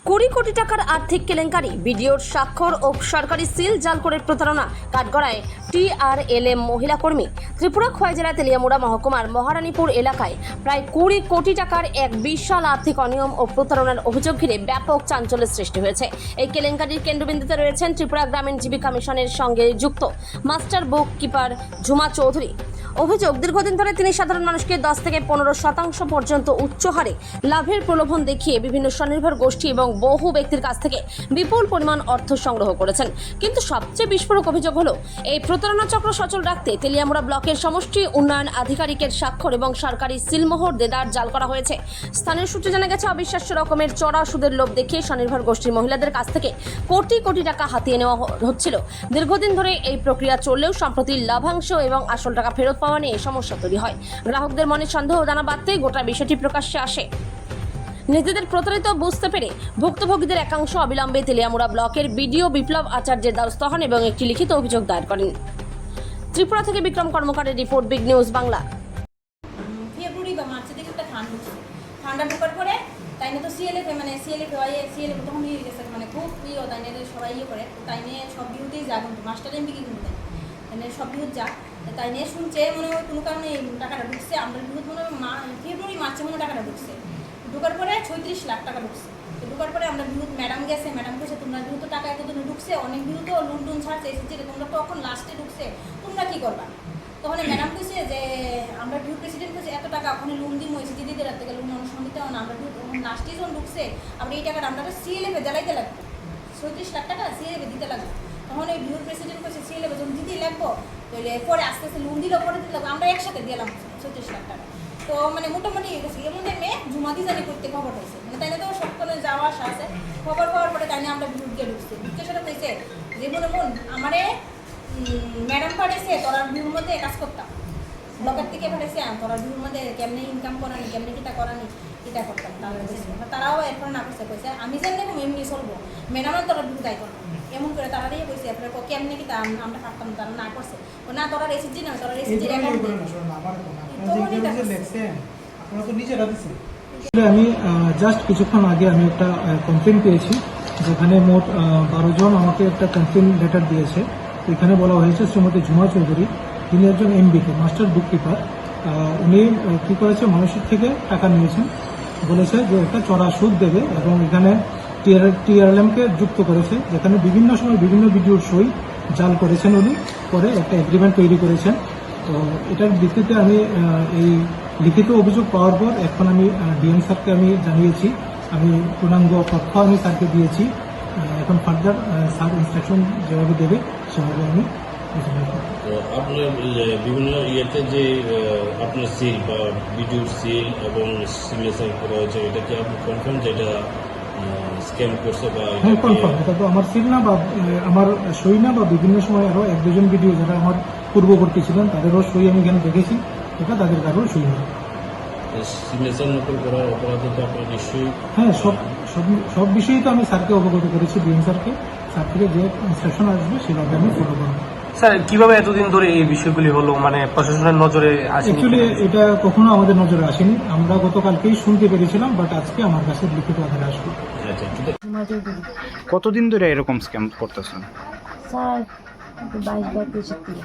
20 কোটি টাকার আর্থিক কেলেঙ্কারি, ভিডিওর স্বাক্ষর ও সরকারি সিল জাল করে প্রতারণা, কাঠগড়ায় TRLM মহিলা কর্মী। ত্রিপুরা খোয়াই জেলা তেলিয়ামুড়া মহকুমার মহারানীপুর এলাকায় প্রায় 20 কোটি টাকার এক বিশাল আর্থিক অনিয়ম ও প্রতারণার অভিযোগ ঘিরে ব্যাপক চাঞ্চল্যের সৃষ্টি হয়েছে। এই কেলেঙ্কারির কেন্দ্রবিন্দুতে রয়েছেন ত্রিপুরা গ্রামীণ জীবিকা মিশনের সঙ্গে যুক্ত মাস্টার বুক কিপার ঝুমা চৌধুরী। অভিযোগ, দীর্ঘদিন ধরে তিনি সাধারণ মানুষকে 10 থেকে 15% পর্যন্ত উচ্চ হারে লাভের প্রলোভন দেখিয়ে বিভিন্ন স্বনির্ভর গোষ্ঠী এবং বহু ব্যক্তির কাছ থেকে বিপুল পরিমাণ অর্থ সংগ্রহ করেছেন। কিন্তু সবচেয়ে বিস্ফোরক অভিযোগ হলো, এই প্রতারণা চক্র সচল রাখতে তেলিয়ামুড়া ব্লকের সমষ্টি উন্নয়ন আধিকারিকের স্বাক্ষর এবং সরকারি সিলমোহর দেদার জাল করা হয়েছে। স্থানীয় সূত্রে জানা গেছে, অবিশ্বাস্য রকমের চড়া সুদের লোভ দেখিয়ে স্বনির্ভর গোষ্ঠীর মহিলাদের কাছ থেকে কোটি কোটি টাকা হাতিয়ে নেওয়া হচ্ছিল। দীর্ঘদিন ধরে এই প্রক্রিয়া চললেও সম্প্রতি লাভাংশ এবং আসল টাকা ফেরত পাওয়া নিয়ে সমস্যা তৈরি হয়। গ্রাহকদের মনে সন্দেহ দানা বাঁধতেই গোটা বিষয়টি প্রকাশ্যে আসে। নিজেদের প্রতারিত বুঝতে পেরে ভুক্তভোগীদের একাংশ অবিলম্বে তেলিয়ামুড়া ব্লকের বিডিও বিপ্লব আচার্যের দ্বারস্থ হন এবং একটি লিখিত অভিযোগ দায়ের করেন। ত্রিপুরা থেকে বিক্রম কর্মকারের রিপোর্ট, বিগ নিউজ বাংলা। ফেব্রুয়ারি বা মার্চের দিকে একটা ঠান্ডা ঢোকার পরে তাই নিয়ে তো সিএলএফ তখন নিয়ে গেছে, মানে খুব প্রিয়, তাই নিয়ে সবাই ইয়ে করে, তাই নিয়ে সব বিহুতেই যা, কিন্তু মাস্টার এমবি কি কিন্তু তাই নিয়ে সব বিহুত যা, তাই নিয়ে শুনছে মনে হয় কোনো কারণে টাকাটা ঢুকছে। আমরা বিহুত মনে হয় ফেব্রুয়ারি মার্চে মনে টাকাটা ঢুকছে। ঢোকার পরে 36 লাখ টাকা ঢুকছে। তো ঢোকার পরে আমরা বিহুত ম্যাডাম গেছে, ম্যাডাম বলছে তোমরা বিহুত টাকা এতদিন ঢুকছে, অনেক বিহুত লুন টুন ছাড়ছে এসেছে, তোমরা তখন লাস্টে ঢুকছে, তোমরা কী করবা? তখন ম্যাডাম কইছে যে আমরা বিউ প্রেসিডেন্ট কইছে এত টাকা ওখানে লোন দিব এসেছি দিদিদের হাত থেকে লোন অনুসরণ দিতে হবে না, আমরা লাস্টে যখন ঢুকছে আমরা এই টাকাটা আমরা সিএলএফে জ্বালাইতে লাগবো, 36 লাখ টাকা সিএলএফে দিতে লাগবে। তখন এই বিউর প্রেসিডেন্ট কইছে সিএলএফে যখন দিতেই লাগবো, তাহলে পরে আস্তে আস্তে লোন দিলেও পরে দিতে লাগবো, আমরা একসাথে দিলাম 36 লাখ টাকা। তো মানে মোটামুটি এমন মেয়ে জুমাদি জানি করতে খবর হয়েছে, মানে তাই না, তো সব করে যাওয়া আসা আছে। খবর পাওয়ার পরে তাই না আমরা বিউকে ঢুকছি। বিউকে সাথে কইছে যে মনে মন আমারে ম্যাডাম পাঠাইছে তোরা বিহুর মধ্যে কাজ করতাম, ব্লকের থেকে পাঠাইছে তোরা বিহুর মধ্যে কেমনি ইনকাম করানি, কেমনি কিটা করানি, এটা করতাম। তারাও এরপর না করছে, কইছে আমি জানি এমনি চলবো, ম্যাডামও তোরা বিহু দায় করবো এমন করে তারা দিয়ে কইছে। এরপরে কেমনি কি আমরা পারতাম, তারা না করছে না, তোরা এসএসজি না, তোরা এসএসজির অ্যাকাউন্ট আমি জাস্ট কিছুক্ষণ আগে আমি একটা কমপ্লেন পেয়েছি, যেখানে মোট 12 জন আমাকে একটা কমপ্লেন লেটার দিয়েছে। এখানে বলা হয়েছে শ্রীমতী ঝুমা চৌধুরী, তিনি একজন এমবিকে মাস্টার বুক কিপার, উনি কী করেছে, মানুষের থেকে টাকা নিয়েছেন, বলেছে যে একটা চড়া সুদ দেবে এবং এখানে TRLM-কে যুক্ত করেছে, যেখানে বিভিন্ন সময় বিভিন্ন ভিডিওর সই জাল করেছেন উনি, করে একটা এগ্রিমেন্ট তৈরি করেছেন। তো এটার ভিত্তিতে আমি এই লিখিত অভিযোগ পাওয়ার পর এখন আমি ডিএম স্যারকে আমি জানিয়েছি, আমি পূর্ণাঙ্গ তথ্য আমি স্যারকে দিয়েছি। এখন ফার্দার স্যার ইনস্ট্রাকশন যেভাবে দেবে সেভাবে আমি তো আপনার বিভিন্ন ইয়েতে যে আপনার সিল বা ভিডিওর সিল এবং সিগনেচার করা হয়েছে, এটা কি আপনি কনফার্ম যেটা স্ক্যাম করছে? বা হ্যাঁ, কনফার্ম। এটা তো আমার সিল না বা আমার সই না, বা বিভিন্ন সময় আরও 1-2 জন ভিডিও যারা আমার পূর্ববর্তী ছিলেন তাদেরও সই আমি এখানে দেখেছি, এটা তাদের কারোর সই না। সিগনেচার নকল করার অপরাধে তো আপনার নিশ্চয়ই, হ্যাঁ, সব বিষয়েই তো আমি স্যারকে অবগত করেছি, ডিএম স্যারকে। স্যার থেকে যে ইনস্ট্রাকশন আসবে সেভাবে আমি ফলো করবো। স্যার, কিভাবে এতদিন ধরে এই বিষয়গুলি হলো, মানে প্রশাসনের নজরে আসেনি? অ্যাকচুয়ালি এটা কখনো আমাদের নজরে আসেনি, আমরা গতকালকেই শুনতে পেরেছিলাম, বাট আজকে আমার কাছে লিখিত আকারে আসবে। কতদিন ধরে এরকম স্ক্যাম করতেছেন? স্যার 22-23 থেকে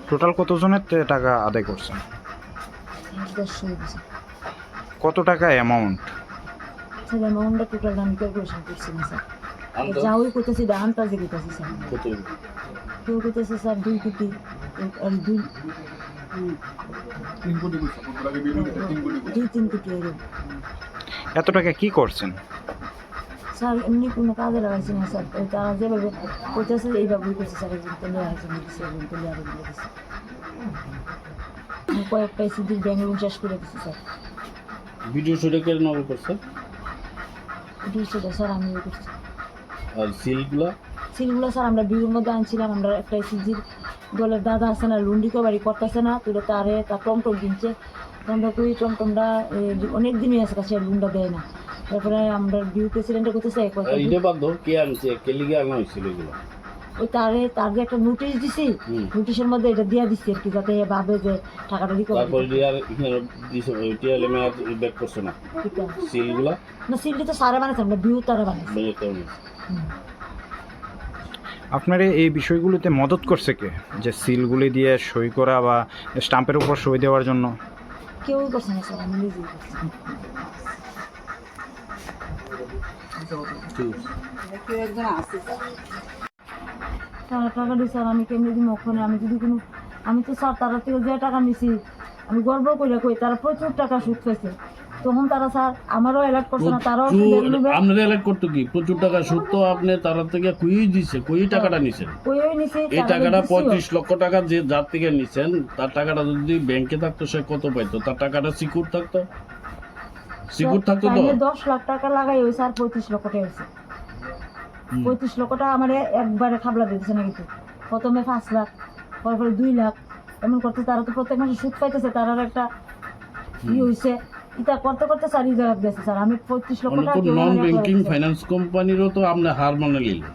টোটাল কতজনের টাকা আদায় করছেন? 10 হয়েছে কত টাকা অ্যামাউন্ট? স্যার। অ্যামাউন্টটা টোটাল আমি ক্যালকুলেশন করছি না স্যার, যা ওই করতেছি আন্দাজে করতেছি স্যার। কেউ করতেছে স্যার 2 কোটি আর 2-3 কোটি এরকম। এত টাকা কি করছেন? স্যার এমনি কোনো কাজে লাগাইছি না স্যার, তারা যেভাবে করতেছে এইভাবেই করছে স্যার। একজন তেলে একজন দিচ্ছে, একজন তেলে আরেকজন দিচ্ছে। আমি কয়েকটা সিডির ব্যাংক লোন চাষ করে দিচ্ছি স্যার। ভিডিও শুটে কে নকল করছে? সেটা স্যার আমি করছি। আর সিলগুলো স্যার আমরা বিউর মধ্যে আনছিলাম, আমরা একটা এসএসজির দলের দাদা আছে না, লোন রিকভারি করতেছে না, তুলে তার টমটম কিনছে। আমরা কই টমটমটা অনেক দিনই আছে কাছে, লোনটা দেয় না। তারপরে আমরা বিউ প্রেসিডেন্টে করতেছে এটা বাদ দাও, কে আনছে, কে লিগে আনা হয়েছিল এগুলো? ওই তার যে একটা নোটিশ দিছি, নোটিশের মধ্যে এটা দিয়ে দিচ্ছি আর কি, যাতে এ ভাবে যে টাকাটা রিকভারি তারপরে রিয়ার টিএলএম এর ব্যাক করছে না সিলগুলা না। সিলটি তো সারা বানাইছে, আমরা বিউ তারা বানাইছি। বের করে আপনার এই বিষয়গুলোতে মদত করছে কে, যে সিলগুলি দিয়ে সই করা বা স্টাম্পের উপর সই দেওয়ার জন্য? কেউই করছে না স্যার, আমি নিজেই করছি। টাকা দিই স্যার, আমি কেমনি দিন ওখানে, আমি যদি কোনো, আমি তো স্যার তারা থেকে যে টাকা নিছি আমি গর্ব করে কই, তারা প্রচুর টাকা সুদ পেয়েছে। তখন তারা স্যার আমারও অ্যালার্ট করছে না, তারাও আপনার এলাকা করতো কি প্রচুর টাকা সুদ, তো আপনি তারা থেকে কই দিছে, কই টাকাটা নিছেন? কইই নিছি। এই টাকাটা 35 লক্ষ টাকা যে যার থেকে নিছেন, তার টাকাটা যদি ব্যাংকে থাকতো সে কত পাইতো? তার টাকাটা সিকিউর থাকতো, সিকিউর থাকতো তো। 10 লাখ টাকা লাগাই ওই স্যার 35 লক্ষ টাকা হয়েছে। 35 লক্ষ টাকা আমার একবারে খাবলা দিতেছে না, কিন্তু প্রথমে 5 লাখ, পরে 2 লাখ এমন করতে, তারা তো প্রত্যেক মাসে সুদ পাইতেছে, তার একটা হয়েছে। এটা করতে করতে স্যার এই জায়গা গেছে স্যার, আমি 35 লক্ষ অন্য টাকা তো নন ব্যাংকিং ফাইন্যান্স কোম্পানিরও তো আপনি হার মানে নিলেন।